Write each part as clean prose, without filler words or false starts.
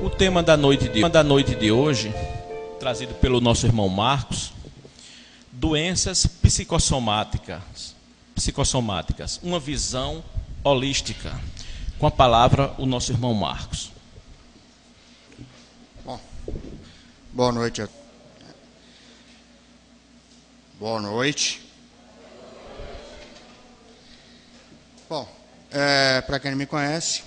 O tema da noite de hoje, trazido pelo nosso irmão Marcos, doenças psicossomáticas, uma visão holística. Com a palavra, o nosso irmão Marcos. Bom, boa noite. Boa noite. Bom, para quem não me conhece,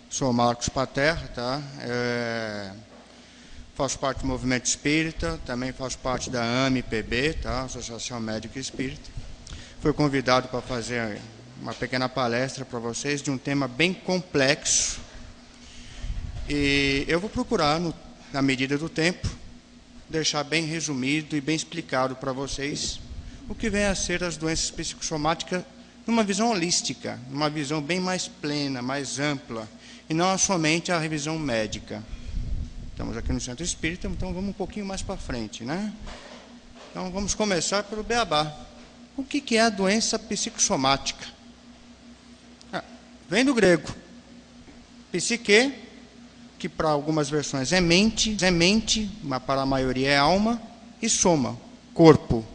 sou Marcos Paterra, tá? Faço parte do Movimento Espírita, também faço parte da AMPB, tá? Associação Médica Espírita. Fui convidado para fazer uma pequena palestra para vocês de um tema bem complexo. E eu vou procurar, na medida do tempo, deixar bem resumido e bem explicado para vocês o que vem a ser as doenças psicossomáticas numa visão holística, numa visão bem mais plena, mais ampla, e não somente a revisão médica. Estamos aqui no Centro Espírita, então vamos um pouquinho mais para frente, né? Então vamos começar pelo beabá. O que é a doença psicossomática? Vem do grego. Psique, que para algumas versões é mente, mas para a maioria é alma, e soma, corpo.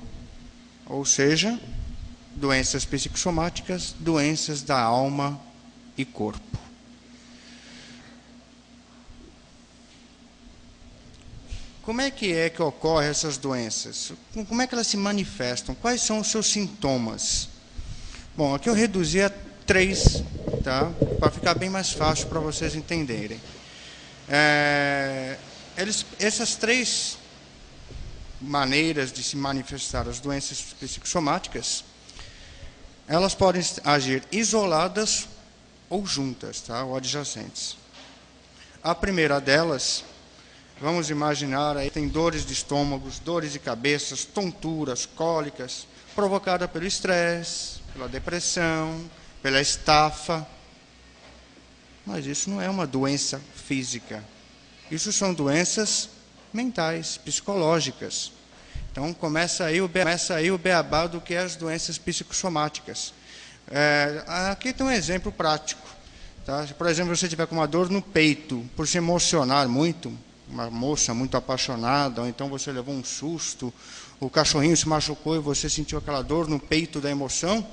Ou seja, doenças psicossomáticas, doenças da alma e corpo. Como é que ocorrem essas doenças? Como é que elas se manifestam? Quais são os seus sintomas? Bom, aqui eu reduzi a 3, tá? Para ficar bem mais fácil para vocês entenderem. Essas 3 maneiras de se manifestar as doenças psicossomáticas, elas podem agir isoladas ou juntas, tá? Ou adjacentes. A primeira delas, vamos imaginar, aí tem dores de estômago, dores de cabeça, tonturas, cólicas, provocada pelo estresse, pela depressão, pela estafa. Mas isso não é uma doença física. Isso são doenças mentais, psicológicas. Então, começa aí o beabá do que é as doenças psicossomáticas. Aqui tem um exemplo prático. Tá? Se, por exemplo, você tiver com uma dor no peito, por se emocionar muito, uma moça muito apaixonada, ou então você levou um susto, o cachorrinho se machucou e você sentiu aquela dor no peito da emoção,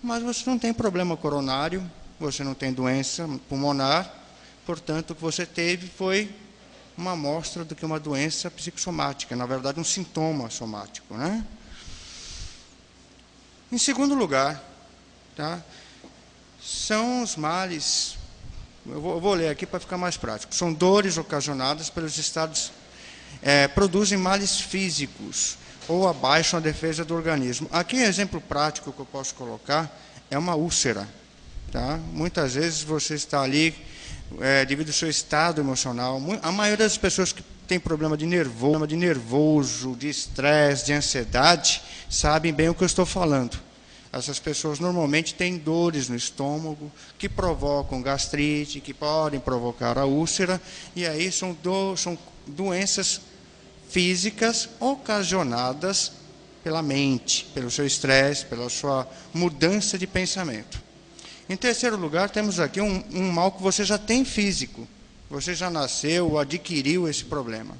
mas você não tem problema coronário, você não tem doença pulmonar, portanto, o que você teve foi uma amostra do que uma doença psicossomática, na verdade, um sintoma somático, né? Em segundo lugar, tá? São os males. Eu vou ler aqui para ficar mais prático. São dores ocasionadas pelos estados, produzem males físicos ou abaixam a defesa do organismo. Aqui, um exemplo prático que eu posso colocar é uma úlcera. Tá? Muitas vezes você está ali, devido ao seu estado emocional, a maioria das pessoas que tem problema de nervoso, de estresse, de ansiedade, sabem bem o que eu estou falando. Essas pessoas normalmente têm dores no estômago, que provocam gastrite, que podem provocar a úlcera, e aí são doenças físicas ocasionadas pela mente, pelo seu estresse, pela sua mudança de pensamento. Em terceiro lugar, temos aqui um mal que você já tem físico. Você já nasceu ou adquiriu esse problema.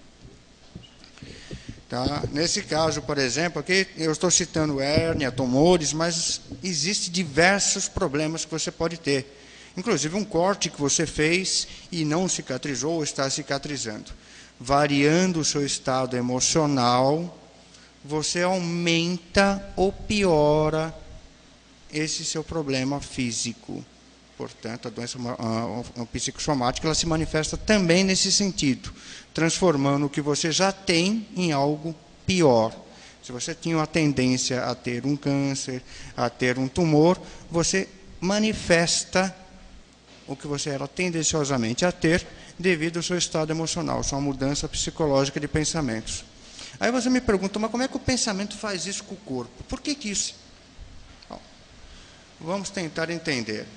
Tá? Nesse caso, por exemplo, aqui eu estou citando hérnia, tumores, mas existem diversos problemas que você pode ter. Inclusive um corte que você fez e não cicatrizou ou está cicatrizando. Variando o seu estado emocional, você aumenta ou piora esse seu problema físico. Portanto, a doença psicossomática ela se manifesta também nesse sentido, transformando o que você já tem em algo pior. Se você tinha uma tendência a ter um câncer, a ter um tumor, você manifesta o que você era tendenciosamente a ter devido ao seu estado emocional, sua mudança psicológica de pensamentos. Aí você me pergunta, mas como é que o pensamento faz isso com o corpo? Por que isso? Bom, vamos tentar entender.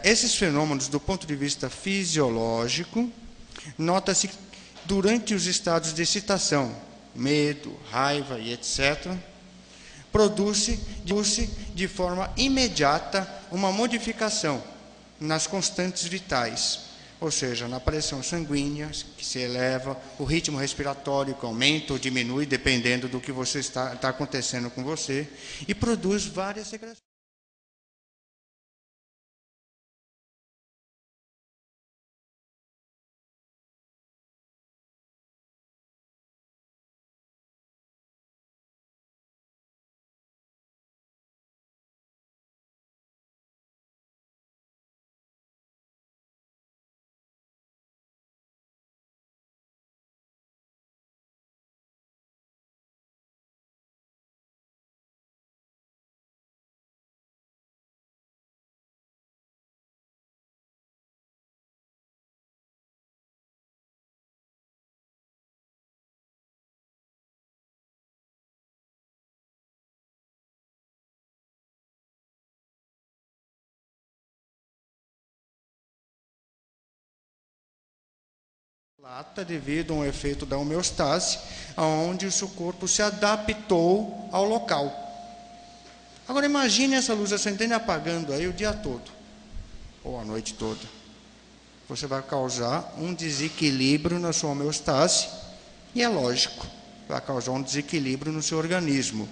Esses fenômenos, do ponto de vista fisiológico, nota-se durante os estados de excitação, medo, raiva e etc., produz-se de forma imediata uma modificação nas constantes vitais, ou seja, na pressão sanguínea, que se eleva, o ritmo respiratório que aumenta ou diminui, dependendo do que você está acontecendo com você, e produz várias secreções. Devido a um efeito da homeostase, onde o seu corpo se adaptou ao local. Agora imagine essa luz acendendo e apagando aí o dia todo, ou a noite toda. Você vai causar um desequilíbrio na sua homeostase, e é lógico, vai causar um desequilíbrio no seu organismo.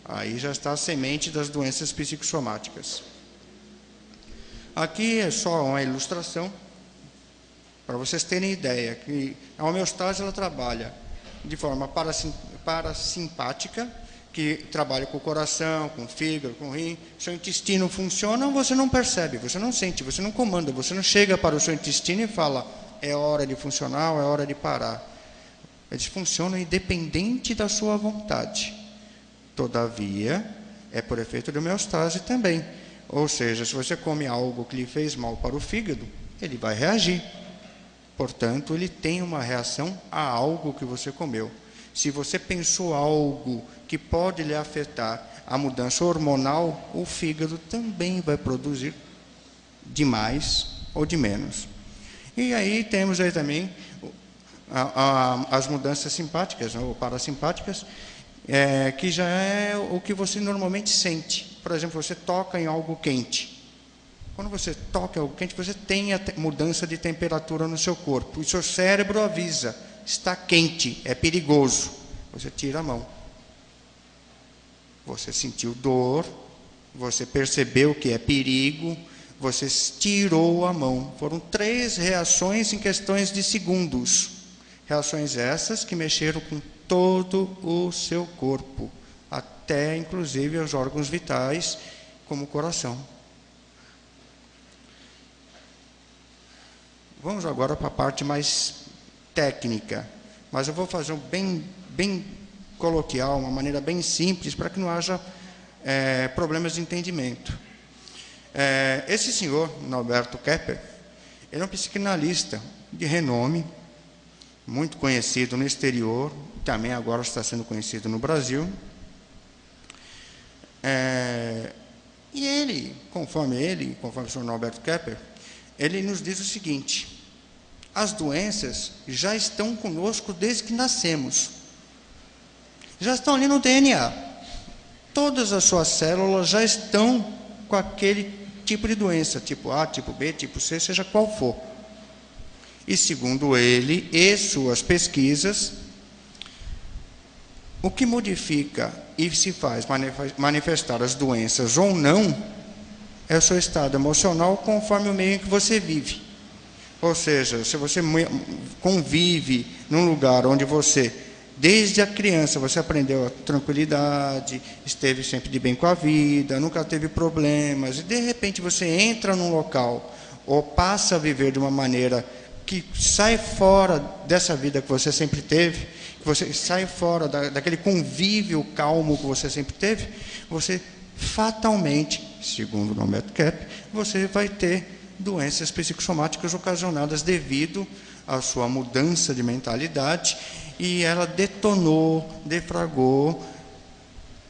Aí já está a semente das doenças psicossomáticas. Aqui é só uma ilustração, para vocês terem ideia, que a homeostase ela trabalha de forma parasimpática, que trabalha com o coração, com o fígado, com o rim. Seu intestino funciona, você não percebe, você não sente, você não comanda, você não chega para o seu intestino e fala, é hora de funcionar, é hora de parar. Eles funcionam independente da sua vontade. Todavia, é por efeito de homeostase também. Ou seja, se você come algo que lhe fez mal para o fígado, ele vai reagir. Portanto, ele tem uma reação a algo que você comeu. Se você pensou algo que pode lhe afetar a mudança hormonal, o fígado também vai produzir de mais ou de menos. E aí temos aí também as mudanças simpáticas, ou parasimpáticas, que já é o que você normalmente sente. Por exemplo, você toca em algo quente. Quando você toca algo quente, você tem a mudança de temperatura no seu corpo. E seu cérebro avisa, está quente, é perigoso. Você tira a mão. Você sentiu dor, você percebeu que é perigo, você tirou a mão. Foram 3 reações em questões de segundos. Reações essas que mexeram com todo o seu corpo, até inclusive os órgãos vitais, como o coração. Vamos agora para a parte mais técnica, mas eu vou fazer bem coloquial, uma maneira bem simples, para que não haja problemas de entendimento. Esse senhor, Norberto Kepper, ele é um psicanalista de renome, muito conhecido no exterior, também agora está sendo conhecido no Brasil. E ele, conforme o senhor Norberto Kepper, ele nos diz o seguinte: as doenças já estão conosco desde que nascemos. Já estão ali no DNA. Todas as suas células já estão com aquele tipo de doença, tipo A, tipo B, tipo C, seja qual for. E segundo ele e suas pesquisas, o que modifica e se faz manifestar as doenças ou não é o seu estado emocional conforme o meio em que você vive. Ou seja, se você convive num lugar onde você, desde a criança, você aprendeu a tranquilidade, esteve sempre de bem com a vida, nunca teve problemas, e de repente você entra num local ou passa a viver de uma maneira que sai fora dessa vida que você sempre teve, que você sai fora daquele convívio calmo que você sempre teve, você fatalmente, segundo o Norberto Kepper, você vai ter doenças psicossomáticas ocasionadas devido à sua mudança de mentalidade, e ela defragou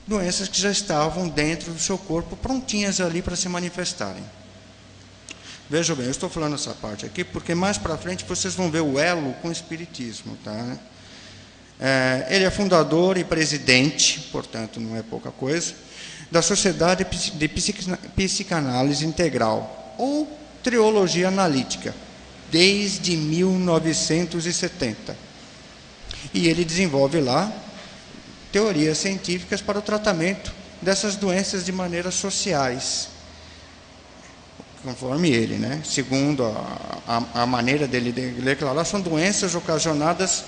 doenças que já estavam dentro do seu corpo, prontinhas ali para se manifestarem. Vejam bem, eu estou falando essa parte aqui porque mais para frente vocês vão ver o elo com o espiritismo, tá? Ele é fundador e presidente, portanto, não é pouca coisa, da Sociedade de Psicanálise Integral, ou Trilogia Analítica, desde 1970. E ele desenvolve lá teorias científicas para o tratamento dessas doenças de maneiras sociais, conforme ele, né? Segundo a maneira dele declarar, são doenças ocasionadas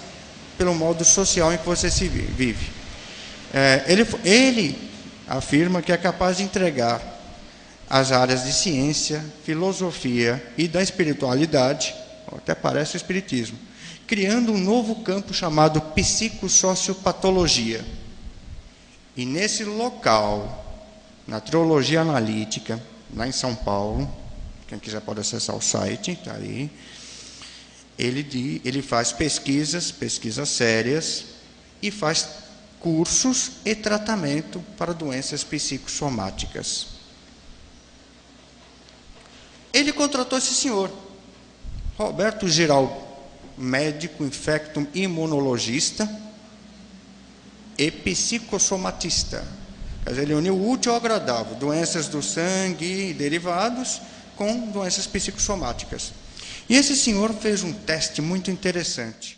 pelo modo social em que você se vive. Ele afirma que é capaz de entregar as áreas de ciência, filosofia e da espiritualidade, até parece o espiritismo, criando um novo campo chamado psicossociopatologia. E nesse local, na Trilogia Analítica, lá em São Paulo, quem quiser pode acessar o site, está aí, ele faz pesquisas sérias, e faz cursos e tratamento para doenças psicossomáticas. Ele contratou esse senhor, Roberto Giraldo, médico infectum imunologista e psicossomatista. Quer dizer, ele uniu o útil ao agradável, doenças do sangue e derivados com doenças psicossomáticas. E esse senhor fez um teste muito interessante.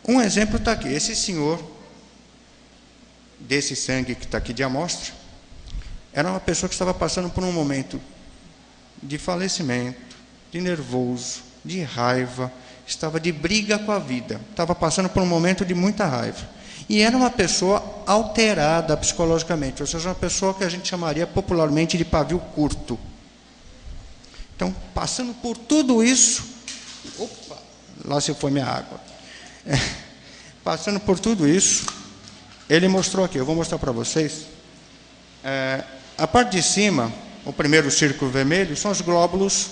Um exemplo está aqui. Esse senhor, desse sangue que está aqui de amostra, era uma pessoa que estava passando por um momento de falecimento, de nervoso, de raiva, estava de briga com a vida, estava passando por um momento de muita raiva. E era uma pessoa alterada psicologicamente, ou seja, uma pessoa que a gente chamaria popularmente de pavio curto. Então, passando por tudo isso, opa, lá se foi minha água. Passando por tudo isso, ele mostrou aqui, eu vou mostrar para vocês. A parte de cima, o primeiro círculo vermelho, são os glóbulos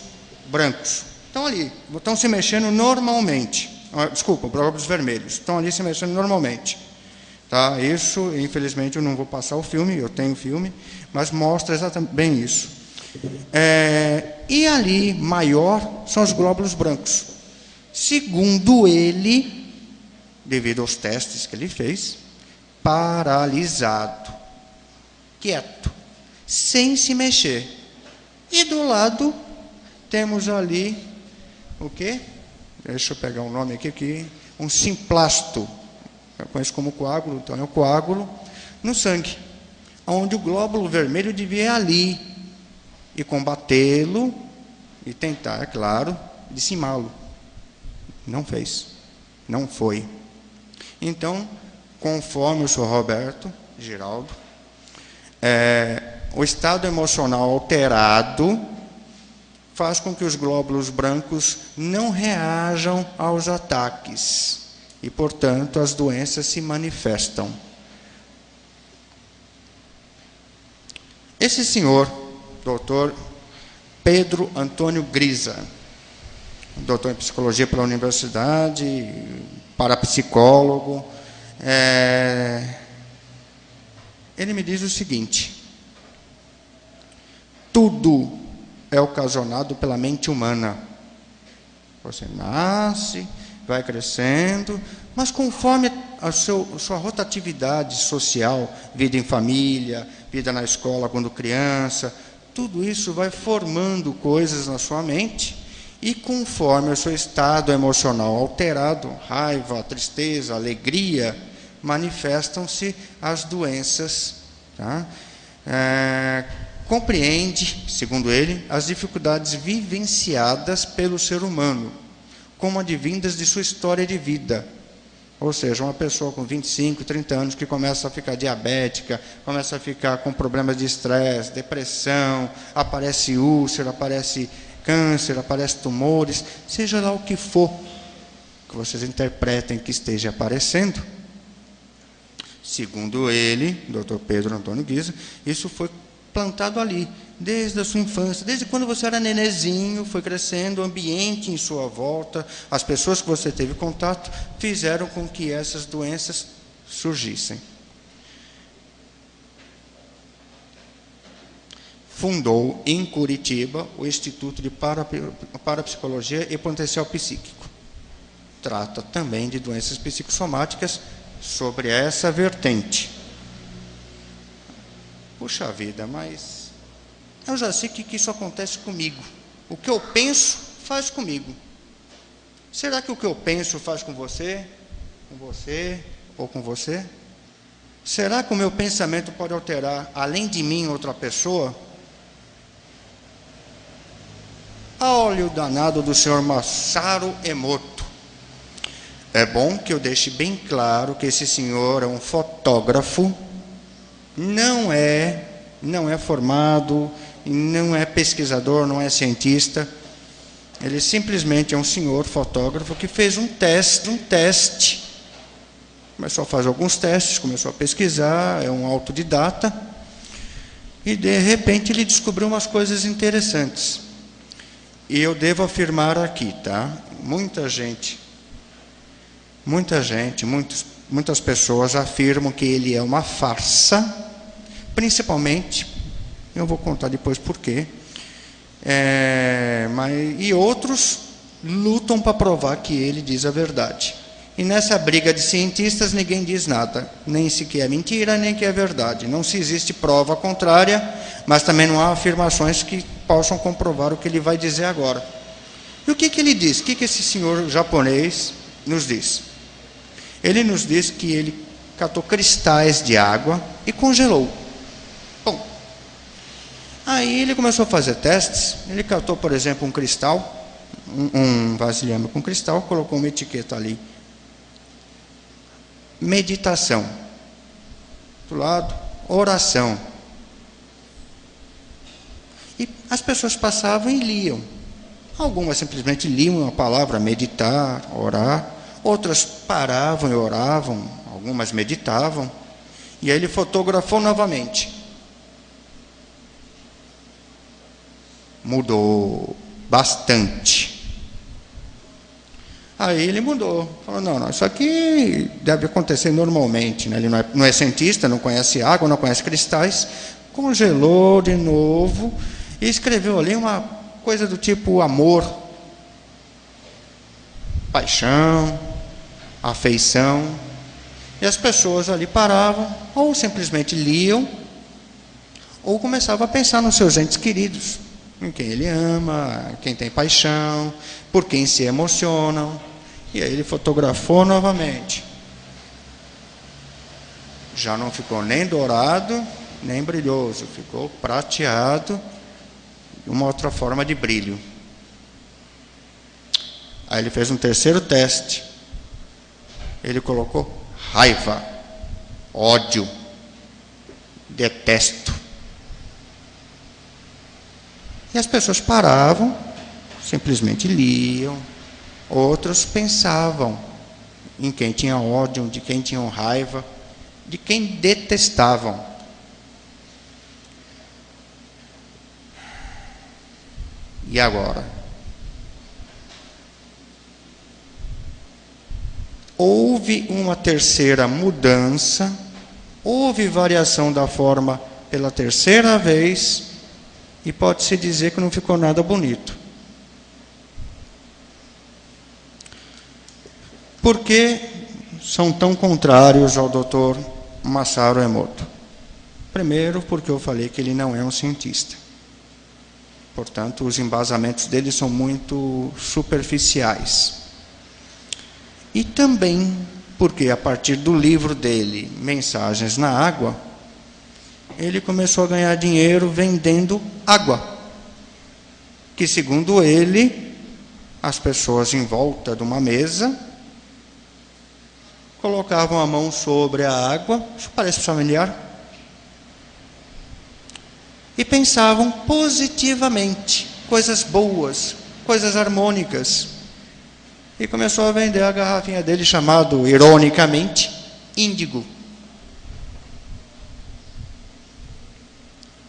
brancos. Estão ali, estão se mexendo normalmente. Desculpa, glóbulos vermelhos, estão ali se mexendo normalmente. Tá? Isso, infelizmente, eu não vou passar o filme, eu tenho o filme, mas mostra exatamente bem isso. E ali, maior, são os glóbulos brancos. Segundo ele, devido aos testes que ele fez, paralisado, quieto, sem se mexer. E do lado, temos ali, o quê? Deixa eu pegar um nome aqui, um simplasto, eu conheço como coágulo, então é um coágulo no sangue, onde o glóbulo vermelho devia ir ali, e combatê-lo, e tentar, é claro, dizimá-lo. Não fez, não foi. Então, conforme o senhor Roberto Giraldo, o estado emocional alterado faz com que os glóbulos brancos não reajam aos ataques e, portanto, as doenças se manifestam. Esse senhor, doutor Pedro Antônio Grisa, doutor em psicologia pela universidade, parapsicólogo, ele me diz o seguinte: tudo é ocasionado pela mente humana. Você nasce, vai crescendo, mas conforme a sua rotatividade social, vida em família, vida na escola quando criança, tudo isso vai formando coisas na sua mente, e conforme o seu estado emocional alterado, raiva, tristeza, alegria, manifestam-se as doenças, tá? compreende, segundo ele, as dificuldades vivenciadas pelo ser humano, como advindas de sua história de vida. Ou seja, uma pessoa com 25, 30 anos que começa a ficar diabética, começa a ficar com problemas de estresse, depressão, aparece úlcera, aparece câncer, aparece tumores, seja lá o que for que vocês interpretem que esteja aparecendo. Segundo ele, Dr. Pedro Antônio Guisa, isso foi plantado ali, desde a sua infância, desde quando você era nenezinho, foi crescendo, o ambiente em sua volta, as pessoas que você teve contato, fizeram com que essas doenças surgissem. Fundou em Curitiba o Instituto de Parapsicologia e Potencial Psíquico. Trata também de doenças psicossomáticas sobre essa vertente. Puxa vida, mas eu já sei que isso acontece comigo. O que eu penso faz comigo. Será que o que eu penso faz com você ou com você? Será que o meu pensamento pode alterar, além de mim, outra pessoa? Olha o danado do senhor Masaru Emoto. É bom que eu deixe bem claro que esse senhor é um fotógrafo, não é formado, não é pesquisador, não é cientista. Ele simplesmente é um senhor fotógrafo que fez um teste. Começou a fazer alguns testes, começou a pesquisar, é um autodidata. E de repente ele descobriu umas coisas interessantes. E eu devo afirmar aqui, tá? Muitas pessoas afirmam que ele é uma farsa, principalmente, eu vou contar depois por quê, e outros lutam para provar que ele diz a verdade. E nessa briga de cientistas ninguém diz nada, nem se que é mentira, nem que é verdade. Não se existe prova contrária, mas também não há afirmações que possam comprovar o que ele vai dizer agora. E o que ele diz? O que esse senhor japonês nos diz? Ele nos diz que ele catou cristais de água e congelou. Bom, aí ele começou a fazer testes. Ele catou, por exemplo, um cristal, um vasilhame com cristal, colocou uma etiqueta ali: meditação. Do lado, oração. E as pessoas passavam e liam. Algumas simplesmente liam a palavra meditar, orar. Outras paravam e oravam. Algumas meditavam. E aí ele fotografou novamente. Mudou bastante. Aí ele mudou. Falou, não, isso aqui deve acontecer normalmente, né? Ele não é cientista, não conhece água, não conhece cristais. Congelou de novo e escreveu ali uma coisa do tipo amor, paixão, afeição. E as pessoas ali paravam, ou simplesmente liam, ou começavam a pensar nos seus entes queridos, em quem ele ama, quem tem paixão, por quem se emocionam. E aí ele fotografou novamente. Já não ficou nem dourado, nem brilhoso, ficou prateado, uma outra forma de brilho. Aí ele fez um terceiro teste. Ele colocou raiva, ódio, detesto. E as pessoas paravam, simplesmente liam. Outros pensavam em quem tinha ódio, de quem tinham raiva, de quem detestavam. E agora? Houve uma terceira mudança, houve variação da forma pela terceira vez, e pode-se dizer que não ficou nada bonito. Por que são tão contrários ao Dr. Masaru Emoto? Primeiro, porque eu falei que ele não é um cientista. Portanto, os embasamentos dele são muito superficiais. E também porque, a partir do livro dele, Mensagens na Água, ele começou a ganhar dinheiro vendendo água, que segundo ele, as pessoas em volta de uma mesa colocavam a mão sobre a água, isso parece familiar, e pensavam positivamente, coisas boas, coisas harmônicas. E começou a vender a garrafinha dele, chamado, ironicamente, índigo.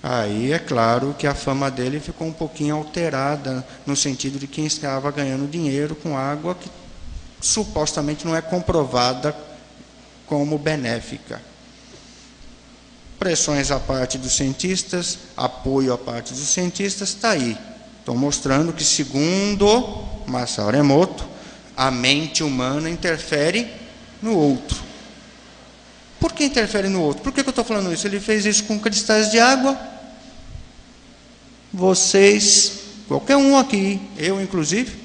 Aí é claro que a fama dele ficou um pouquinho alterada, no sentido de quem estava ganhando dinheiro com água que supostamente não é comprovada como benéfica. Pressões à parte dos cientistas, apoio à parte dos cientistas, está aí. Estão mostrando que, segundo Masaru Emoto, a mente humana interfere no outro. Por que interfere no outro? Por que eu estou falando isso? Ele fez isso com cristais de água. Vocês, qualquer um aqui, eu inclusive,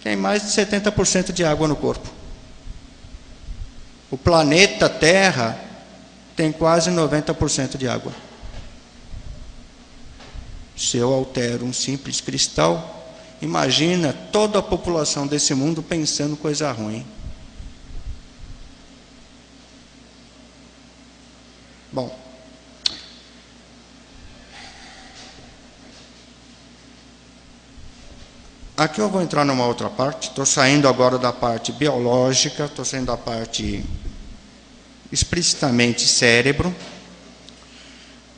tem mais de 70% de água no corpo. O planeta Terra tem quase 90% de água. Se eu altero um simples cristal, imagina toda a população desse mundo pensando coisa ruim. Bom, aqui eu vou entrar numa outra parte. Estou saindo agora da parte biológica, estou saindo da parte explicitamente cérebro.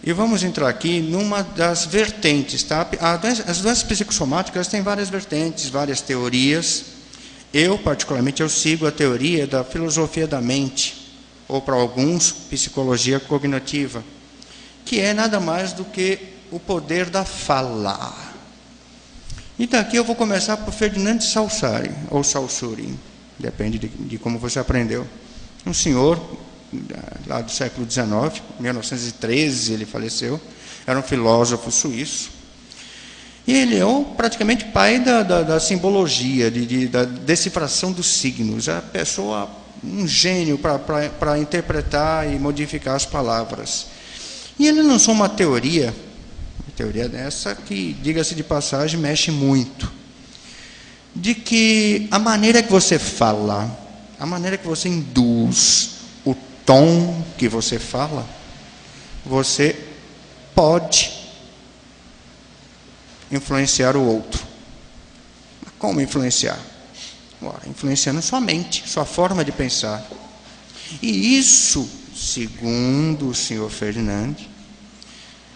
E vamos entrar aqui numa das vertentes, tá? As doenças psicossomáticas têm várias vertentes, várias teorias. Eu, particularmente, eu sigo a teoria da filosofia da mente, ou para alguns, psicologia cognitiva, que é nada mais do que o poder da fala. Então aqui eu vou começar por Ferdinand de Saussure, ou Saussure, depende de como você aprendeu. Um senhor lá do século XIX, 1913 ele faleceu, era um filósofo suíço, e ele é praticamente pai da simbologia, da decifração dos signos, a pessoa, um gênio para interpretar e modificar as palavras. E ele lançou uma teoria dessa que, diga-se de passagem, mexe muito, de que a maneira que você fala, a maneira que você induz, o tom que você fala, você pode influenciar o outro. Como influenciar? Ora, influenciando sua mente, sua forma de pensar. E isso, segundo o senhor Ferdinand,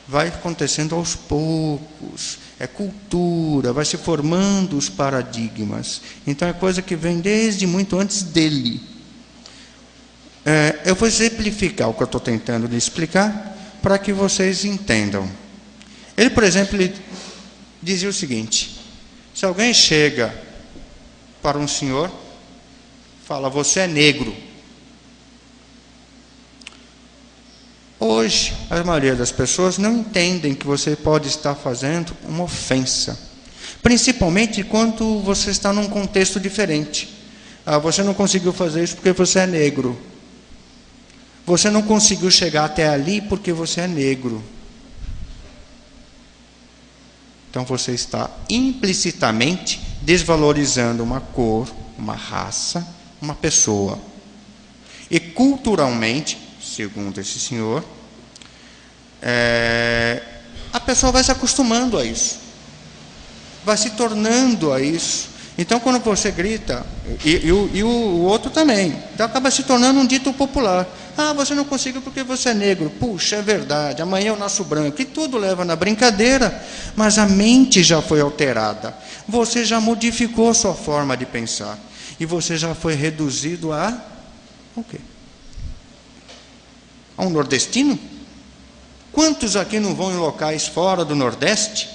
vai acontecendo aos poucos, é cultura, vai se formando os paradigmas. Então é coisa que vem desde muito antes dele. Eu vou exemplificar o que eu estou tentando lhe explicar, para que vocês entendam. Ele, por exemplo, ele dizia o seguinte: se alguém chega para um senhor, fala, você é negro. Hoje, a maioria das pessoas não entendem que você pode estar fazendo uma ofensa, principalmente quando você está num contexto diferente. Você não conseguiu fazer isso porque você é negro. Você não conseguiu chegar até ali porque você é negro. Então você está implicitamente desvalorizando uma cor, uma raça, uma pessoa. E culturalmente, segundo esse senhor, a pessoa vai se acostumando a isso, vai se tornando a isso. Então quando você grita, e o outro também, então acaba se tornando um dito popular. Você não conseguiu porque você é negro. Puxa, é verdade, amanhã eu nasço branco. E tudo leva na brincadeira, mas a mente já foi alterada. Você já modificou sua forma de pensar. E você já foi reduzido a o quê? A um nordestino? Quantos aqui não vão em locais fora do Nordeste?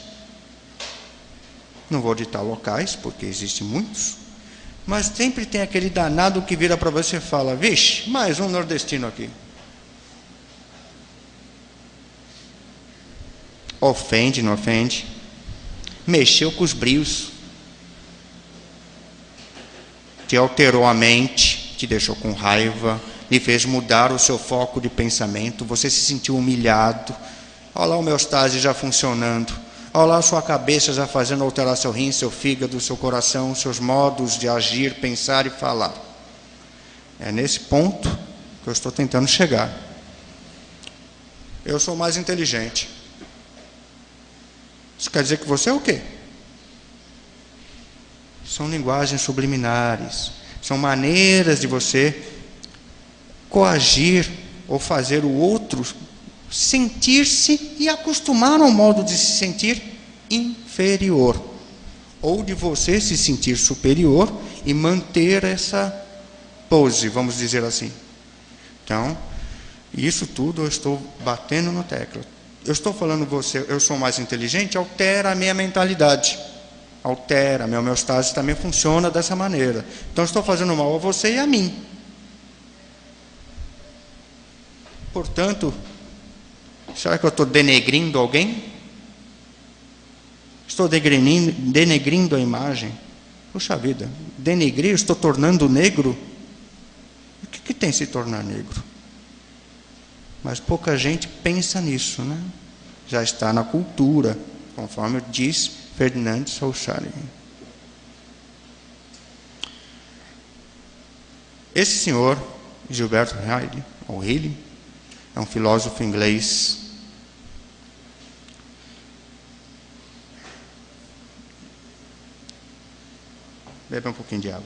Não vou ditar locais, porque existem muitos. Mas sempre tem aquele danado que vira para você e fala, vixe, mais um nordestino aqui. Ofende, não ofende? Mexeu com os brios. Te alterou a mente, te deixou com raiva, lhe fez mudar o seu foco de pensamento, você se sentiu humilhado. Olha lá a homeostase já funcionando. Olha lá a sua cabeça já fazendo alterar seu rim, seu fígado, seu coração, seus modos de agir, pensar e falar. É nesse ponto que eu estou tentando chegar. Eu sou mais inteligente. Isso quer dizer que você é o quê? São linguagens subliminares. São maneiras de você coagir ou fazer o outro sentir-se e acostumar ao modo de se sentir inferior. Ou de você se sentir superior e manter essa pose, vamos dizer assim. Então, isso tudo eu estou batendo no tecla. Eu estou falando você, eu sou mais inteligente, altera a minha mentalidade. Altera, a minha homeostase também funciona dessa maneira. Então, eu estou fazendo mal a você e a mim. Portanto, será que eu estou denegrindo alguém? Estou denegrindo a imagem? Puxa vida, denegrir, estou tornando negro? O que tem se tornar negro? Mas pouca gente pensa nisso, né? Já está na cultura, conforme diz Ferdinand Saussure. Esse senhor, Gilberto Reilly, ou Reilly, é um filósofo inglês. Bebe um pouquinho de água.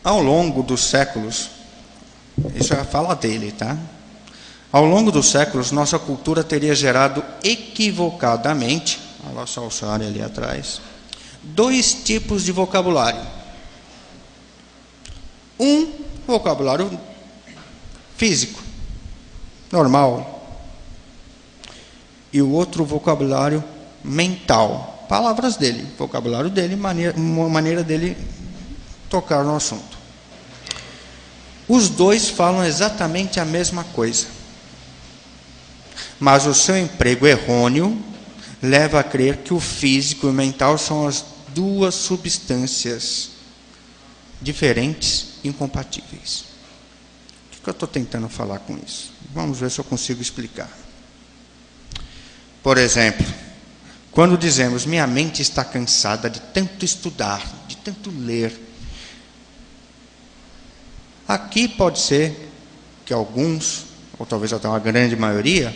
Ao longo dos séculos, isso é a fala dele, tá? Ao longo dos séculos, nossa cultura teria gerado equivocadamente, olha lá o Saussure ali atrás, 2 tipos de vocabulário. Um vocabulário físico, normal, e o outro vocabulário mental, palavras dele, vocabulário dele, uma maneira dele tocar no assunto. Os dois falam exatamente a mesma coisa, mas o seu emprego errôneo leva a crer que o físico e o mental são as 2 substâncias diferentes, incompatíveis. O que eu estou tentando falar com isso? Vamos ver se eu consigo explicar. Por exemplo, quando dizemos minha mente está cansada de tanto estudar, de tanto ler, aqui pode ser que alguns, ou talvez até uma grande maioria,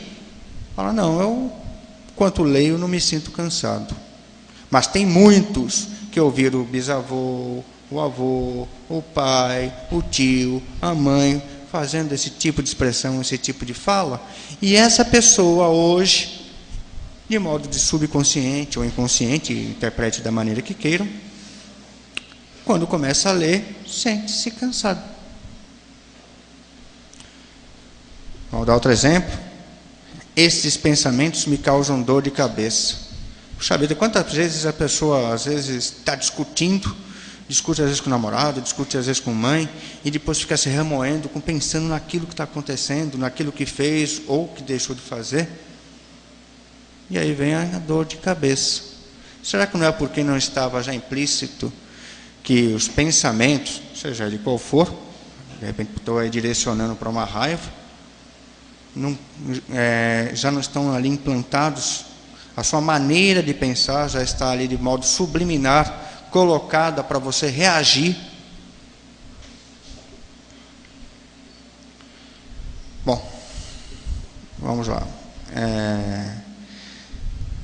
falam, não, eu, enquanto leio, não me sinto cansado. Mas tem muitos que ouviram o bisavô, o avô, o pai, o tio, a mãe, fazendo esse tipo de expressão, esse tipo de fala, e essa pessoa hoje, de modo de subconsciente ou inconsciente, interprete da maneira que queiram, quando começa a ler, sente-se cansado. Vou dar outro exemplo. Esses pensamentos me causam dor de cabeça. Puxa vida, quantas vezes a pessoa, às vezes, está discute às vezes com o namorado, discute às vezes com a mãe, e depois fica se remoendo, pensando naquilo que está acontecendo, naquilo que fez ou que deixou de fazer. E aí vem a dor de cabeça. Será que não é porque não estava já implícito que os pensamentos, seja ele qual for, de repente estou aí direcionando para uma raiva, já não estão ali implantados, a sua maneira de pensar já está ali de modo subliminar, colocada para você reagir. Bom, vamos lá.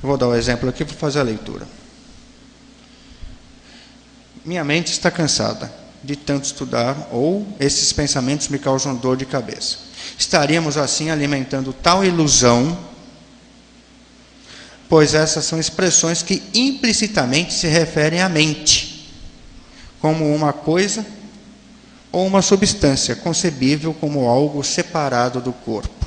Eu vou dar um exemplo aqui para fazer a leitura. Minha mente está cansada de tanto estudar, ou esses pensamentos me causam dor de cabeça. Estaríamos assim alimentando tal ilusão, pois essas são expressões que implicitamente se referem à mente, como uma coisa ou uma substância concebível como algo separado do corpo.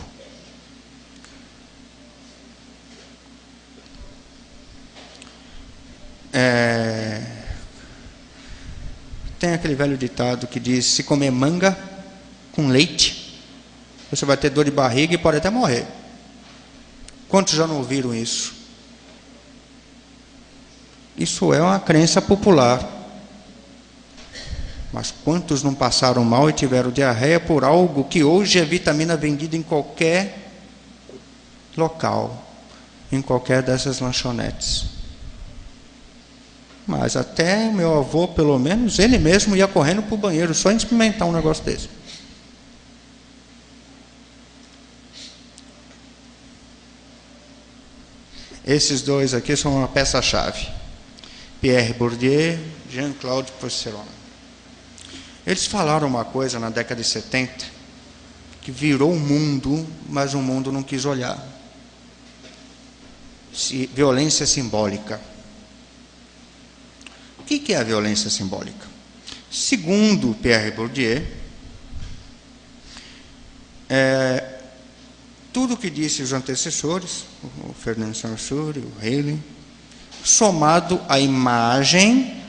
Tem aquele velho ditado que diz, se comer manga com leite, você vai ter dor de barriga e pode até morrer. Quantos já não ouviram isso? Isso é uma crença popular. Mas quantos não passaram mal e tiveram diarreia por algo que hoje é vitamina vendida em qualquer local, em qualquer dessas lanchonetes? Mas até meu avô, pelo menos, ele mesmo ia correndo para o banheiro só em experimentar um negócio desse. Esses dois aqui são uma peça-chave. Pierre Bourdieu, Jean-Claude Poisson. Eles falaram uma coisa na década de 70 que virou o mundo, mas o mundo não quis olhar. Violência simbólica. O que é a violência simbólica? Segundo Pierre Bourdieu, tudo que disse os antecessores, o Fernand Saussure, o Haley, somado a imagem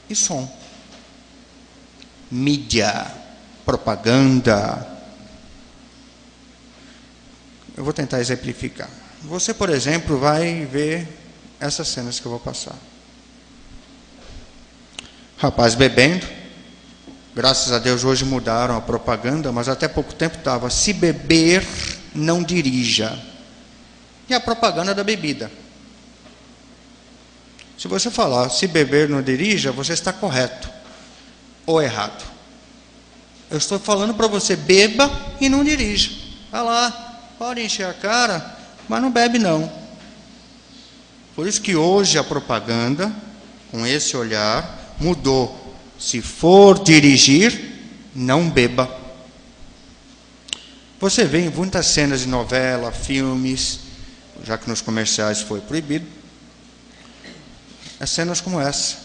e som. Mídia, propaganda. Eu vou tentar exemplificar. Você, por exemplo, vai ver essas cenas que eu vou passar. Rapaz bebendo. Graças a Deus hoje mudaram a propaganda, mas até pouco tempo estava: se beber, não dirija. E a propaganda da bebida. Se você falar se beber, não dirija, você está correto ou errado. Eu estou falando para você: beba e não dirija. Vai lá, pode encher a cara, mas não bebe não. Por isso que hoje a propaganda, com esse olhar, mudou. Se for dirigir, não beba. Você vê em muitas cenas de novela, filmes, já que nos comerciais foi proibido, cenas como essa.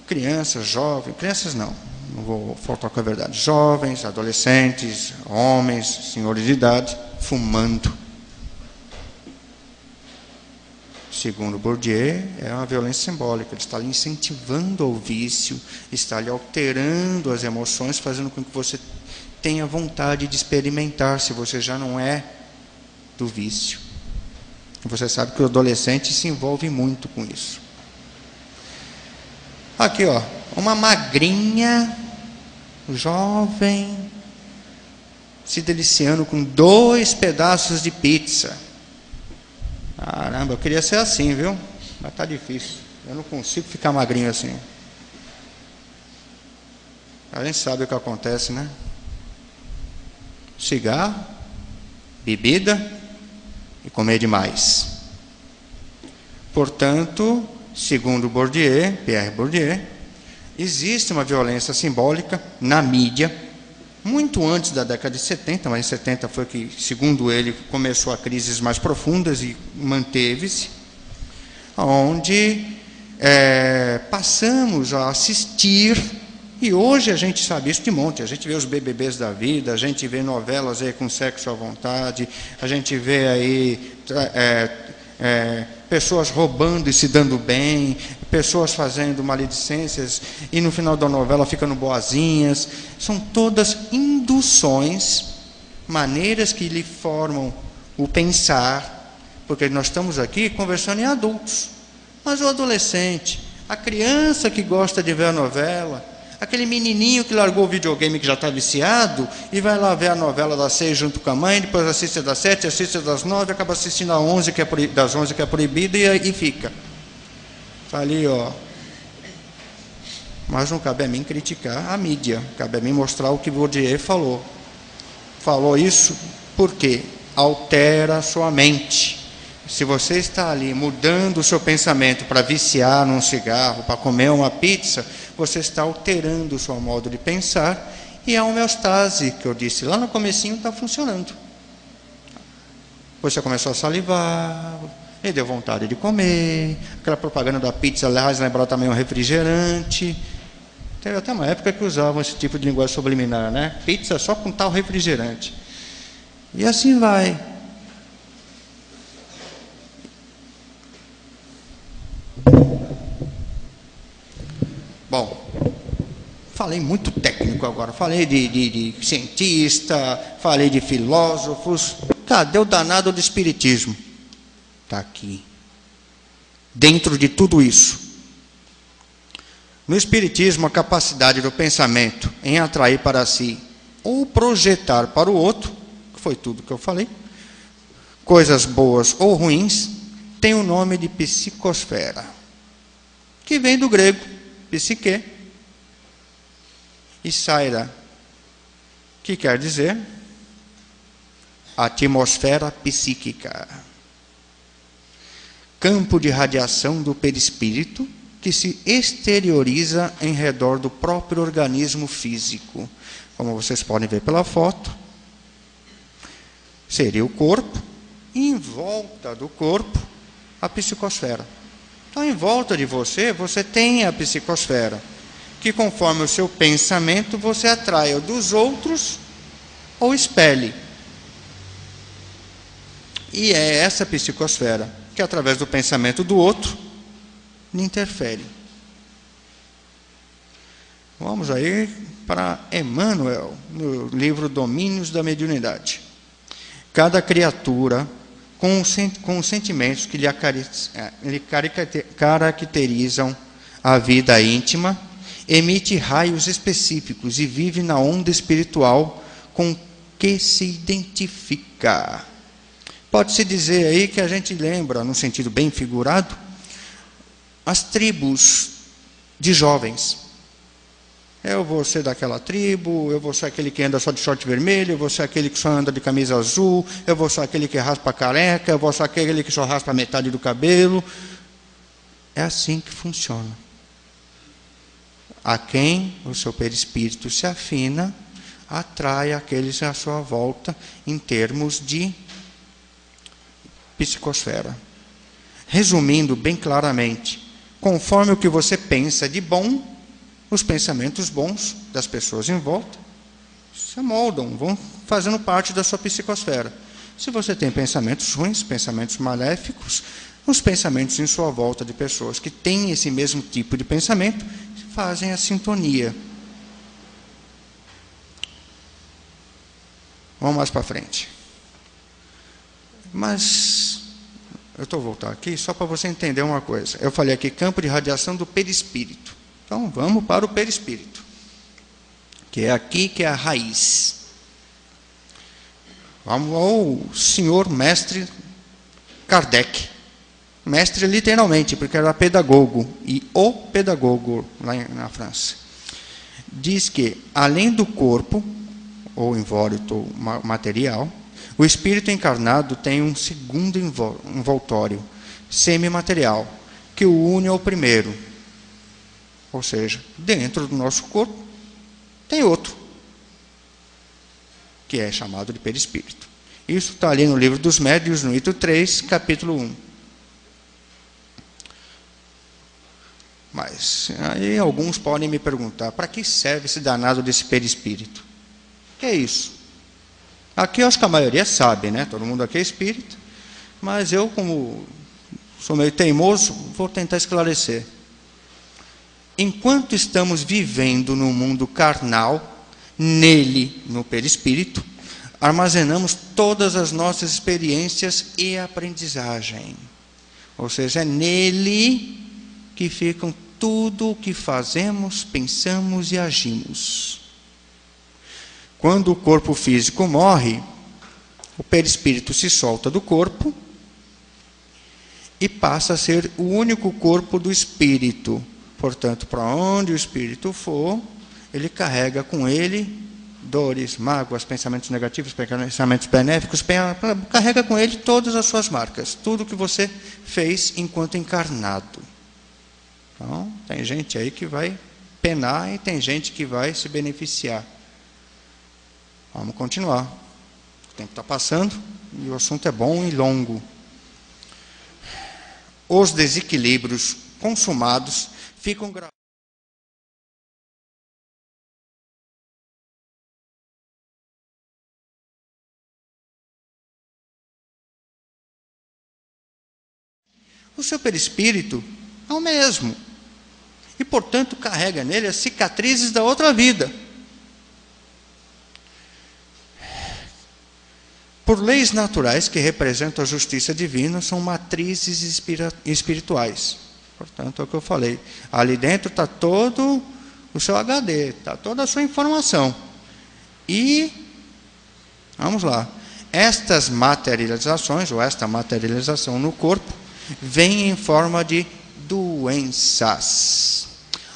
Crianças, jovens, crianças não vou faltar com a verdade, jovens, adolescentes, homens, senhores de idade, fumando. Segundo Bourdieu, é uma violência simbólica. Ele está lhe incentivando ao vício, está lhe alterando as emoções, fazendo com que você tenha vontade de experimentar, se você já não é do vício. Você sabe que o adolescente se envolve muito com isso. Aqui, ó, uma magrinha, jovem, se deliciando com 2 pedaços de pizza. Caramba, eu queria ser assim, viu? Mas tá difícil. Eu não consigo ficar magrinho assim. A gente sabe o que acontece, né? Cigarro, bebida e comer demais. Portanto, segundo Bourdieu, Pierre Bourdieu, existe uma violência simbólica na mídia, muito antes da década de 70, mas em 70 foi que, segundo ele, começou a crises mais profundas e manteve-se, onde passamos a assistir, e hoje a gente sabe isso de monte, a gente vê os BBBs da vida, a gente vê novelas aí com sexo à vontade, a gente vê aí pessoas roubando e se dando bem, pessoas fazendo maledicências e no final da novela ficando boazinhas. São todas induções, maneiras que lhe formam o pensar, porque nós estamos aqui conversando em adultos, mas o adolescente, a criança que gosta de ver a novela, aquele menininho que largou o videogame que já está viciado e vai lá ver a novela das 6 junto com a mãe, depois assiste das 7, assiste das 9, acaba assistindo a 11, das 11 que é proibida e fica. Está ali, ó. Mas não cabe a mim criticar a mídia, cabe a mim mostrar o que Bourdieu falou. Falou isso porque altera a sua mente. Se você está ali mudando o seu pensamento para viciar num cigarro, para comer uma pizza, você está alterando o seu modo de pensar, e a homeostase, que eu disse lá no comecinho, está funcionando. Você começou a salivar, e deu vontade de comer, aquela propaganda da pizza, aliás, lembrou também um refrigerante. Teve até uma época que usavam esse tipo de linguagem subliminar, né? Pizza só com tal refrigerante. E assim vai. Bom, falei muito técnico agora, falei de cientista, falei de filósofos. Cadê o danado do espiritismo? Está aqui. dentro de tudo isso. No Espiritismo, a capacidade do pensamento em atrair para si ou projetar para o outro, que foi tudo que eu falei, coisas boas ou ruins, tem o nome de psicosfera, que vem do grego psique e saira, que quer dizer atmosfera psíquica, campo de radiação do perispírito que se exterioriza em redor do próprio organismo físico. Como vocês podem ver pela foto, seria o corpo, e em volta do corpo, a psicosfera. Então, em volta de você, você tem a psicosfera, que conforme o seu pensamento, você atraia dos outros ou espelhe. E é essa psicosfera que, através do pensamento do outro, lhe interfere. Vamos aí para Emmanuel, no livro Domínios da Mediunidade. Cada criatura, com os sentimentos que lhe caracterizam a vida íntima, emite raios específicos e vive na onda espiritual com que se identifica. Pode-se dizer aí que a gente lembra, num sentido bem figurado, as tribos de jovens. Eu vou ser daquela tribo, eu vou ser aquele que anda só de short vermelho, eu vou ser aquele que só anda de camisa azul, eu vou ser aquele que raspa a careca, eu vou ser aquele que só raspa a metade do cabelo. É assim que funciona. A quem o seu perispírito se afina, atrai aqueles à sua volta em termos de psicosfera. Resumindo bem claramente, conforme o que você pensa de bom, os pensamentos bons das pessoas em volta se moldam, vão fazendo parte da sua psicosfera. Se você tem pensamentos ruins, pensamentos maléficos, os pensamentos em sua volta de pessoas que têm esse mesmo tipo de pensamento fazem a sintonia. Vamos mais para frente. Mas eu estou voltando aqui só para você entender uma coisa. Eu falei aqui campo de radiação do perispírito. Então vamos para o perispírito, que é aqui que é a raiz. Vamos ao senhor mestre Kardec. Mestre literalmente, porque era pedagogo, e o pedagogo lá na França. Diz que, além do corpo, ou invólucro material, o espírito encarnado tem um segundo envoltório, semimaterial, que o une ao primeiro. Ou seja, dentro do nosso corpo tem outro, que é chamado de perispírito. Isso está ali no livro dos Médiuns, no item 3, capítulo 1. Mas aí alguns podem me perguntar, para que serve esse danado desse perispírito? O que é isso? Aqui eu acho que a maioria sabe, né? Todo mundo aqui é espírita, mas eu, como sou meio teimoso, vou tentar esclarecer. Enquanto estamos vivendo no mundo carnal, nele, no perispírito, armazenamos todas as nossas experiências e aprendizagem. Ou seja, é nele que ficam tudo o que fazemos, pensamos e agimos. Quando o corpo físico morre, o perispírito se solta do corpo e passa a ser o único corpo do espírito. Portanto, para onde o espírito for, ele carrega com ele dores, mágoas, pensamentos negativos, pensamentos benéficos, carrega com ele todas as suas marcas, tudo que você fez enquanto encarnado. Então, tem gente aí que vai penar e tem gente que vai se beneficiar. Vamos continuar. O tempo está passando e o assunto é bom e longo. Os desequilíbrios consumados ficam gravados. O seu perispírito é o mesmo. E, portanto, carrega nele as cicatrizes da outra vida. por leis naturais que representam a justiça divina, são matrizes espirituais. Portanto, é o que eu falei. Ali dentro está todo o seu HD, está toda a sua informação. E, vamos lá, estas materializações, ou esta materialização no corpo, vem em forma de doenças.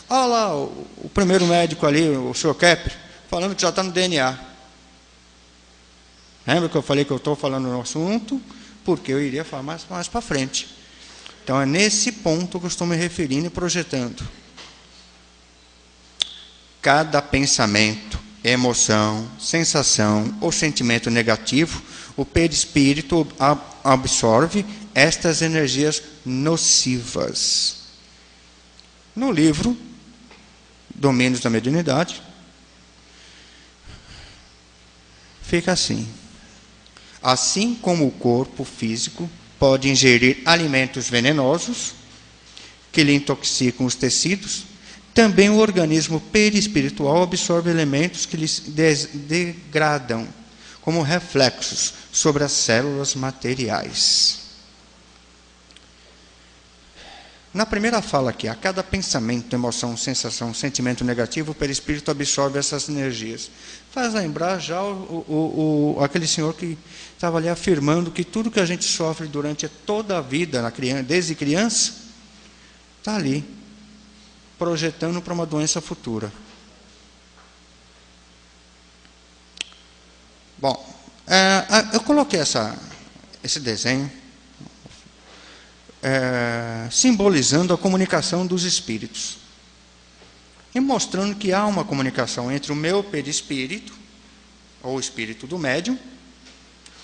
Olha lá, o primeiro médico ali, o Sr. Kepler, falando que já está no DNA. Lembra que eu falei que eu estou falando no assunto? Porque eu iria falar mais para frente. Então, é nesse ponto que eu estou me referindo e projetando. Cada pensamento, emoção, sensação ou sentimento negativo, o perispírito absorve estas energias nocivas. No livro Domínios da Mediunidade, fica assim: assim como o corpo físico pode ingerir alimentos venenosos que lhe intoxicam os tecidos, também o organismo perispiritual absorve elementos que lhe degradam, como reflexos sobre as células materiais. Na primeira fala aqui, a cada pensamento, emoção, sensação, sentimento negativo, o perispírito absorve essas energias. Faz lembrar já aquele senhor que estava ali afirmando que tudo que a gente sofre durante toda a vida, desde criança, está ali, projetando para uma doença futura. Bom, eu coloquei esse desenho simbolizando a comunicação dos espíritos e mostrando que há uma comunicação entre o meu perispírito, ou o espírito do médium,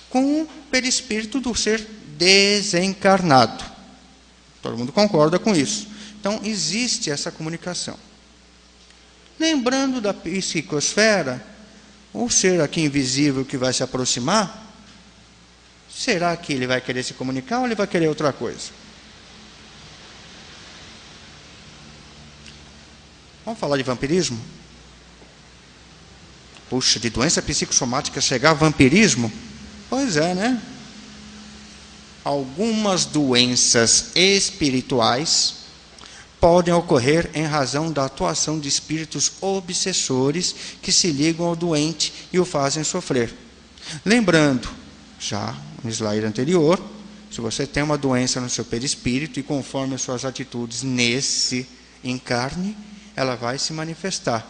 com o perispírito do ser desencarnado. Todo mundo concorda com isso. Então, existe essa comunicação. Lembrando da psicosfera, o ser aqui invisível que vai se aproximar, será que ele vai querer se comunicar ou ele vai querer outra coisa? Vamos falar de vampirismo? Puxa, de doença psicossomática chegar a vampirismo? Pois é, né? Algumas doenças espirituais podem ocorrer em razão da atuação de espíritos obsessores que se ligam ao doente e o fazem sofrer. Lembrando, já no slide anterior, se você tem uma doença no seu perispírito e conforme as suas atitudes nesse encarne, ela vai se manifestar.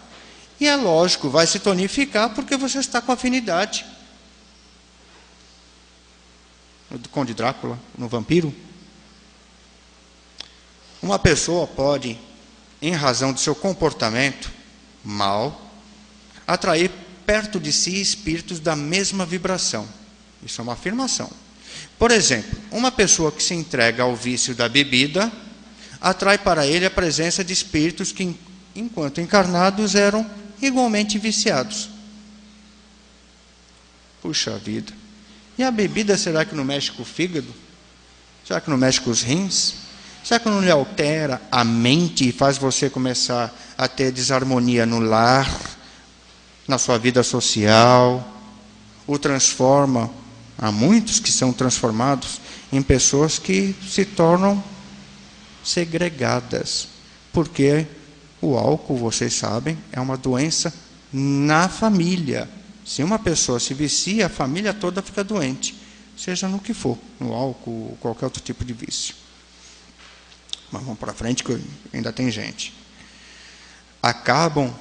E é lógico, vai se tonificar porque você está com afinidade. No Conde Drácula, no vampiro. Uma pessoa pode, em razão do seu comportamento mal, atrair perto de si espíritos da mesma vibração. Isso é uma afirmação. Por exemplo, uma pessoa que se entrega ao vício da bebida, atrai para ele a presença de espíritos que, enquanto encarnados, eram igualmente viciados. Puxa vida. E a bebida, será que não mexe com o fígado? Será que não mexe com os rins? Será que não lhe altera a mente e faz você começar a ter desarmonia no lar, na sua vida social? O transforma, há muitos que são transformados em pessoas que se tornam segregadas. Porque o álcool, vocês sabem, é uma doença na família. Se uma pessoa se vicia, a família toda fica doente. Seja no que for, no álcool ou qualquer outro tipo de vício. Mas vamos para frente que ainda tem gente. Acabam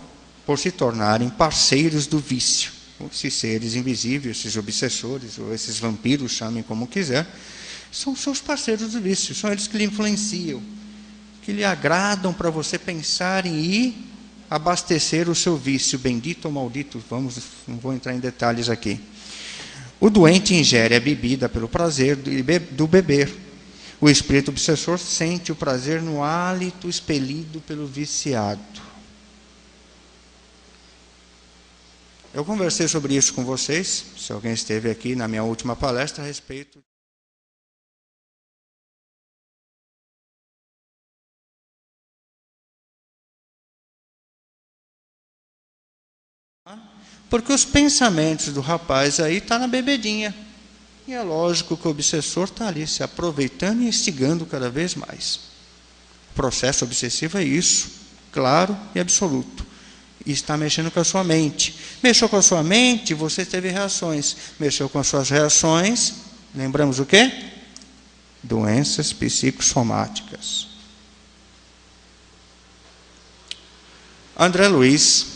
por se tornarem parceiros do vício. Esses seres invisíveis, esses obsessores, ou esses vampiros, chamem como quiser, são seus parceiros do vício. São eles que lhe influenciam, que lhe agradam para você pensar em ir abastecer o seu vício, bendito ou maldito. Não vou entrar em detalhes aqui. O doente ingere a bebida pelo prazer do beber. O espírito obsessor sente o prazer no hálito expelido pelo viciado. Eu conversei sobre isso com vocês, se alguém esteve aqui na minha última palestra, a respeito. Porque os pensamentos do rapaz aí estão na bebedinha. E é lógico que o obsessor está ali se aproveitando e instigando cada vez mais. O processo obsessivo é isso, claro e absoluto. E está mexendo com a sua mente. Mexeu com a sua mente, você teve reações. Mexeu com as suas reações, lembramos o quê? Doenças psicossomáticas. André Luiz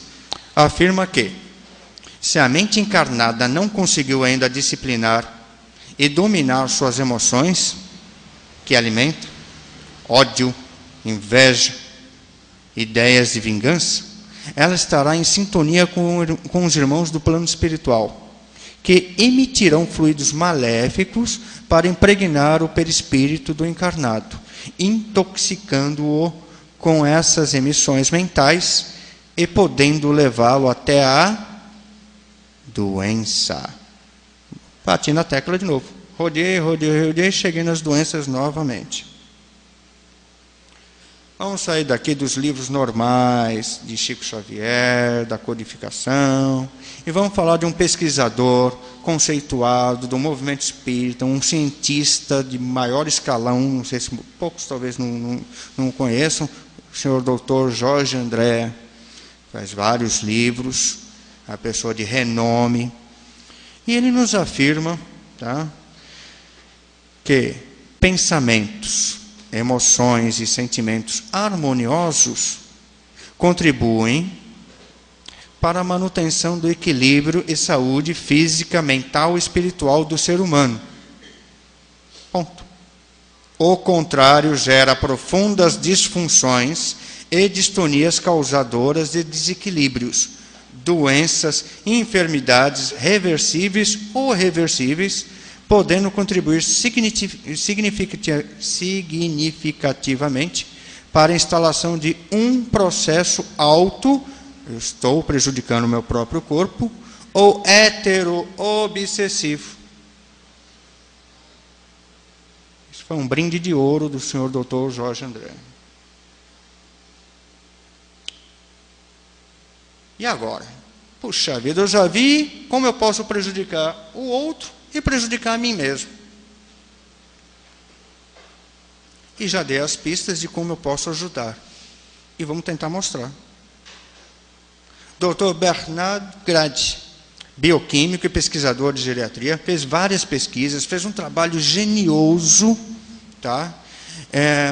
afirma que, se a mente encarnada não conseguiu ainda disciplinar e dominar suas emoções, que alimentam ódio, inveja, ideias de vingança, ela estará em sintonia com os irmãos do plano espiritual, que emitirão fluidos maléficos para impregnar o perispírito do encarnado, intoxicando-o com essas emissões mentais e podendo levá-lo até a doença. Bati na tecla de novo. Rodei, cheguei nas doenças novamente. Vamos sair daqui dos livros normais, de Chico Xavier, da codificação, e vamos falar de um pesquisador conceituado do movimento espírita, um cientista de maior escalão, não sei se poucos talvez não conheçam, o senhor doutor Jorge André, faz vários livros, é uma pessoa de renome, e ele nos afirma, tá, que pensamentos, emoções e sentimentos harmoniosos contribuem para a manutenção do equilíbrio e saúde física, mental e espiritual do ser humano. Ponto. O contrário gera profundas disfunções e distonias causadoras de desequilíbrios, doenças, enfermidades reversíveis ou reversíveis, podendo contribuir significativamente para a instalação de um processo eu estou prejudicando o meu próprio corpo, ou hetero-obsessivo. Isso foi um brinde de ouro do senhor doutor Jorge André. E agora? Puxa vida, eu já vi como eu posso prejudicar o outro e prejudicar a mim mesmo. E já dei as pistas de como eu posso ajudar. E vamos tentar mostrar. Dr. Bernard Grady, bioquímico e pesquisador de geriatria, fez várias pesquisas, fez um trabalho genioso, tá?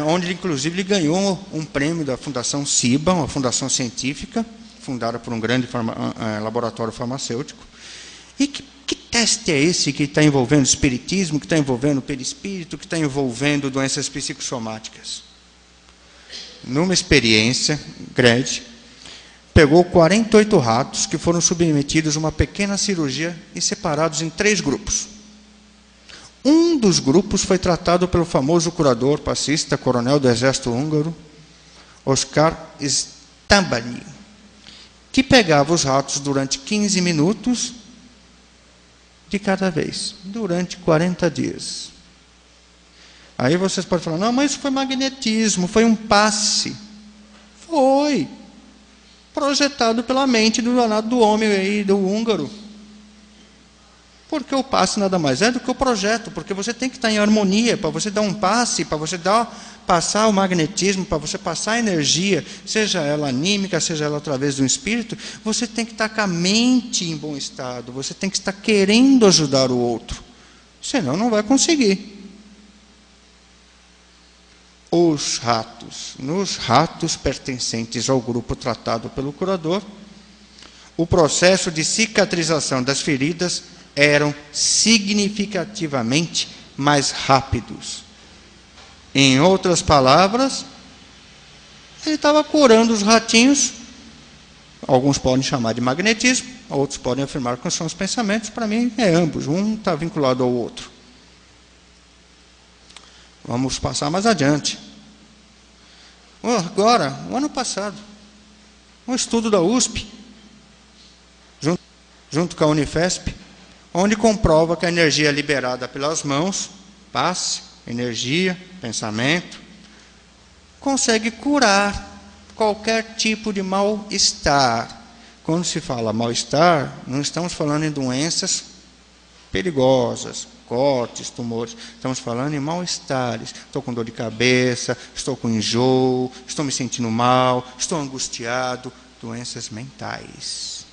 Onde ele, inclusive, ele ganhou um prêmio da Fundação CIBA, uma fundação científica, fundada por um grande laboratório farmacêutico. E que teste é esse que está envolvendo espiritismo, que está envolvendo perispírito, que está envolvendo doenças psicossomáticas? Numa experiência, Grady pegou 48 ratos que foram submetidos a uma pequena cirurgia e separados em 3 grupos. Um dos grupos foi tratado pelo famoso curador passista, coronel do exército húngaro, Oskar Stambany, que pegava os ratos durante 15 minutos de cada vez, durante 40 dias. Aí vocês podem falar, não, mas isso foi magnetismo, foi um passe. Foi projetado pela mente do danado do homem aí, do húngaro. Porque o passe nada mais é do que o projeto, porque você tem que estar em harmonia, para você dar um passe, para você passar o magnetismo, para você passar a energia, seja ela anímica, seja ela através do espírito, você tem que estar com a mente em bom estado, você tem que estar querendo ajudar o outro, senão não vai conseguir. Nos ratos pertencentes ao grupo tratado pelo curador, o processo de cicatrização das feridas eram significativamente mais rápidos. Em outras palavras, ele estava curando os ratinhos. Alguns podem chamar de magnetismo, outros podem afirmar que são os pensamentos. Para mim, é ambos. Um está vinculado ao outro. Vamos passar mais adiante. Agora, o ano passado, um estudo da USP, junto com a Unifesp, onde comprova que a energia liberada pelas mãos, passe, energia, pensamento, consegue curar qualquer tipo de mal-estar. Quando se fala mal-estar, não estamos falando em doenças perigosas, cortes, tumores. Estamos falando em mal-estares. Estou com dor de cabeça, estou com enjoo, estou me sentindo mal, estou angustiado. Doenças mentais.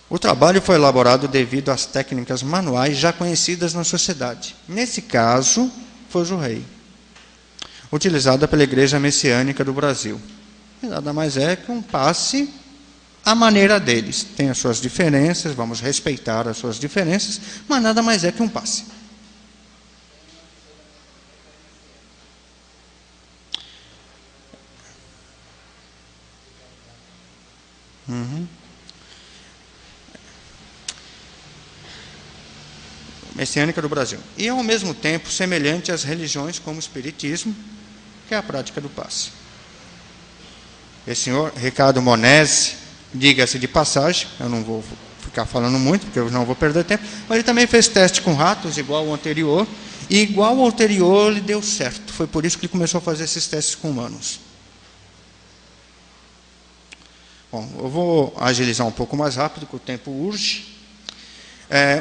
O trabalho foi elaborado devido às técnicas manuais já conhecidas na sociedade. Nesse caso, foi o rei, utilizada pela Igreja Messiânica do Brasil. E nada mais é que um passe à maneira deles. Tem as suas diferenças, vamos respeitar as suas diferenças, mas nada mais é que um passe. Messiânica do Brasil. E, ao mesmo tempo, semelhante às religiões como o Espiritismo, que é a prática do passe. Esse senhor Ricardo Monese, diga-se de passagem, eu não vou ficar falando muito, porque eu não vou perder tempo, mas ele também fez teste com ratos, igual ao anterior, e igual ao anterior ele deu certo. Foi por isso que ele começou a fazer esses testes com humanos. Bom, eu vou agilizar um pouco mais rápido, porque o tempo urge.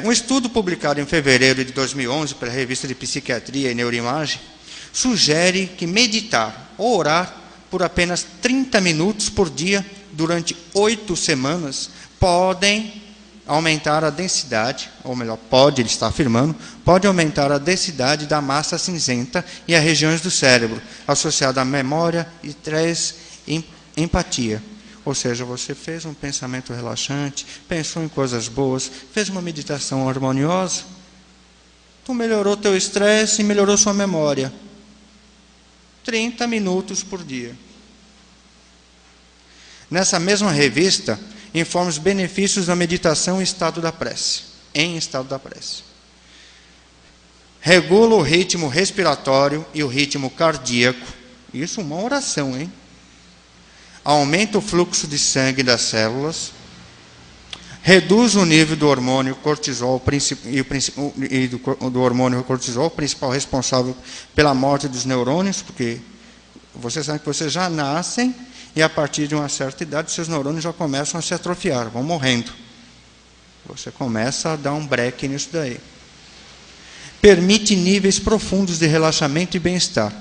Um estudo publicado em fevereiro de 2011 pela revista de Psiquiatria e Neuroimagem sugere que meditar ou orar por apenas 30 minutos por dia durante 8 semanas podem aumentar a densidade, ou melhor, ele está afirmando, pode aumentar a densidade da massa cinzenta e as regiões do cérebro, associada à memória, estresse e empatia. Ou seja, você fez um pensamento relaxante, pensou em coisas boas, fez uma meditação harmoniosa, tu melhorou teu estresse e melhorou sua memória. 30 minutos por dia. Nessa mesma revista, informa os benefícios da meditação em estado da prece. Regula o ritmo respiratório e o ritmo cardíaco. Isso é uma oração, hein? Aumenta o fluxo de sangue das células, reduz o nível do hormônio cortisol, do hormônio cortisol, principal responsável pela morte dos neurônios, porque você sabe que vocês já nascem e a partir de uma certa idade seus neurônios já começam a se atrofiar, vão morrendo. Você começa a dar um break nisso daí. Permite níveis profundos de relaxamento e bem-estar.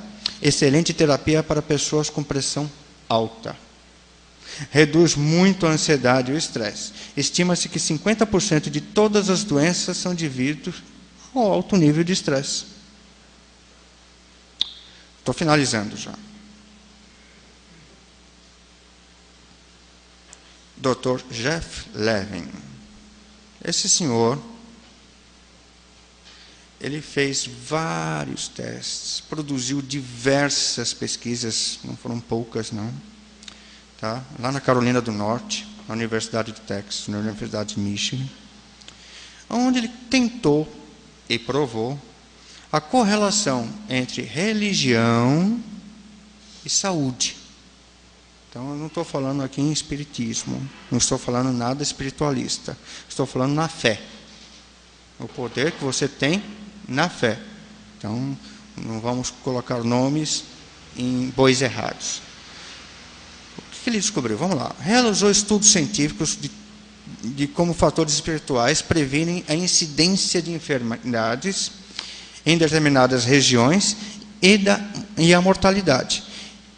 Excelente terapia para pessoas com pressão alta. Reduz muito a ansiedade e o estresse. Estima-se que 50% de todas as doenças são devido ao alto nível de estresse. Estou finalizando já. Dr. Jeff Levin. Esse senhor, ele fez vários testes, produziu diversas pesquisas, não foram poucas, não. Tá? Lá na Carolina do Norte, na Universidade do Texas, na Universidade de Michigan, onde ele tentou e provou a correlação entre religião e saúde. Então, eu não estou falando aqui em espiritismo, não estou falando nada espiritualista, estou falando na fé. O poder que você tem na fé. Então, não vamos colocar nomes em bois errados. O que ele descobriu? Vamos lá. Realizou estudos científicos de como fatores espirituais previnem a incidência de enfermidades em determinadas regiões e a mortalidade.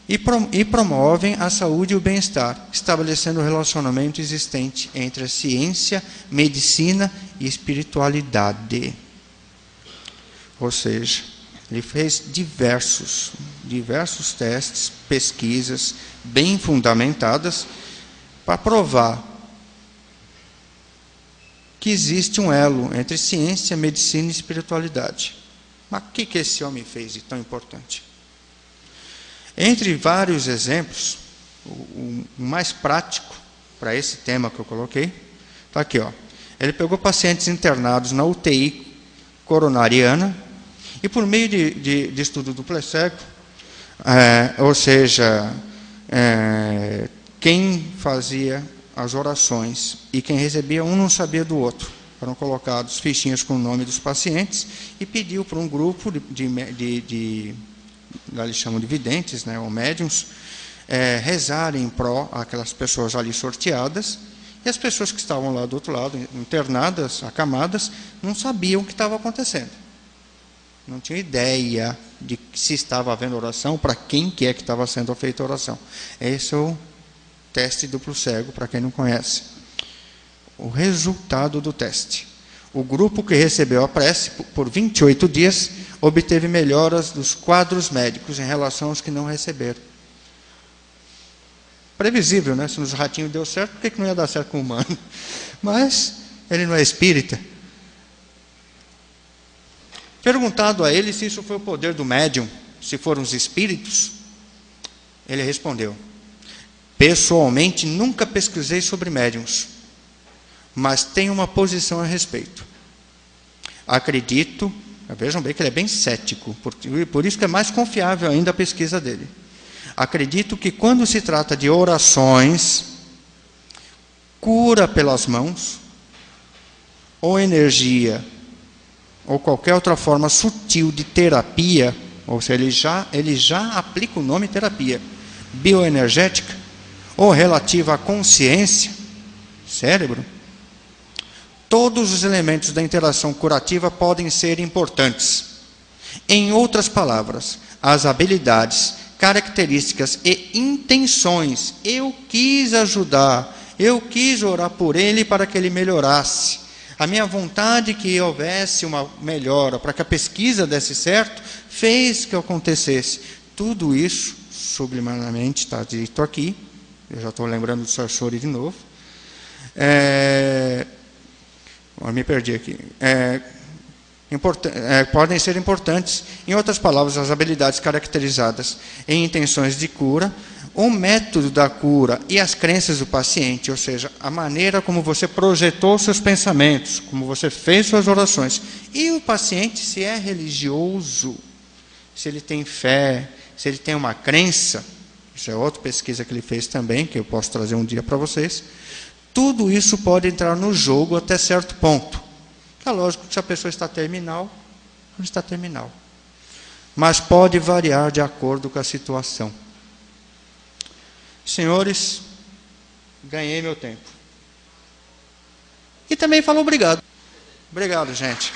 E promovem a saúde e o bem-estar, estabelecendo o relacionamento existente entre a ciência, medicina e espiritualidade. Ou seja, ele fez diversos testes, pesquisas bem fundamentadas para provar que existe um elo entre ciência, medicina e espiritualidade. Mas o que esse homem fez de tão importante? Entre vários exemplos, o mais prático para esse tema que eu coloquei, está aqui, ó. Ele pegou pacientes internados na UTI coronariana e, por meio de estudo duplo cego, ou seja, quem fazia as orações e quem recebia, um não sabia do outro. Foram colocados fichinhas com o nome dos pacientes e pediu para um grupo lá eles chamam de videntes, né, ou médiums, rezarem em pró aquelas pessoas ali sorteadas, E as pessoas que estavam lá do outro lado, internadas, acamadas, não sabiam o que estava acontecendo. Não tinham ideia de se estava havendo oração, para quem que é que estava sendo feita a oração. Esse é o teste duplo cego, para quem não conhece. O resultado do teste. O grupo que recebeu a prece por 28 dias obteve melhoras dos quadros médicos em relação aos que não receberam. Previsível, né? Se nos ratinhos deu certo, por que não ia dar certo com o humano? Mas ele não é espírita. Perguntado a ele se isso foi o poder do médium, se foram os espíritos, ele respondeu: pessoalmente nunca pesquisei sobre médiums, mas tenho uma posição a respeito. Acredito, vejam bem que ele é bem cético, por isso que é mais confiável ainda a pesquisa dele. Acredito que quando se trata de orações, cura pelas mãos, ou energia, ou qualquer outra forma sutil de terapia, ou seja, ele já aplica o nome terapia, bioenergética, ou relativa à consciência, cérebro, todos os elementos da interação curativa podem ser importantes. Em outras palavras, as habilidades, características e intenções. Eu quis ajudar, eu quis orar por ele para que ele melhorasse. A minha vontade que houvesse uma melhora, para que a pesquisa desse certo, fez que acontecesse. Tudo isso, subliminarmente, está dito aqui. Eu já estou lembrando do Sartori de novo. Me perdi aqui. Podem ser importantes. Em outras palavras, as habilidades caracterizadas em intenções de cura, o método da cura e as crenças do paciente, ou seja, a maneira como você projetou seus pensamentos, como você fez suas orações. E o paciente, se é religioso, se ele tem fé, se ele tem uma crença, isso é outra pesquisa que ele fez também, que eu posso trazer um dia para vocês. Tudo isso pode entrar no jogo até certo ponto. É lógico que se a pessoa está terminal, não está terminal. Mas pode variar de acordo com a situação. Senhores, ganhei meu tempo. E também falo obrigado. Obrigado, gente.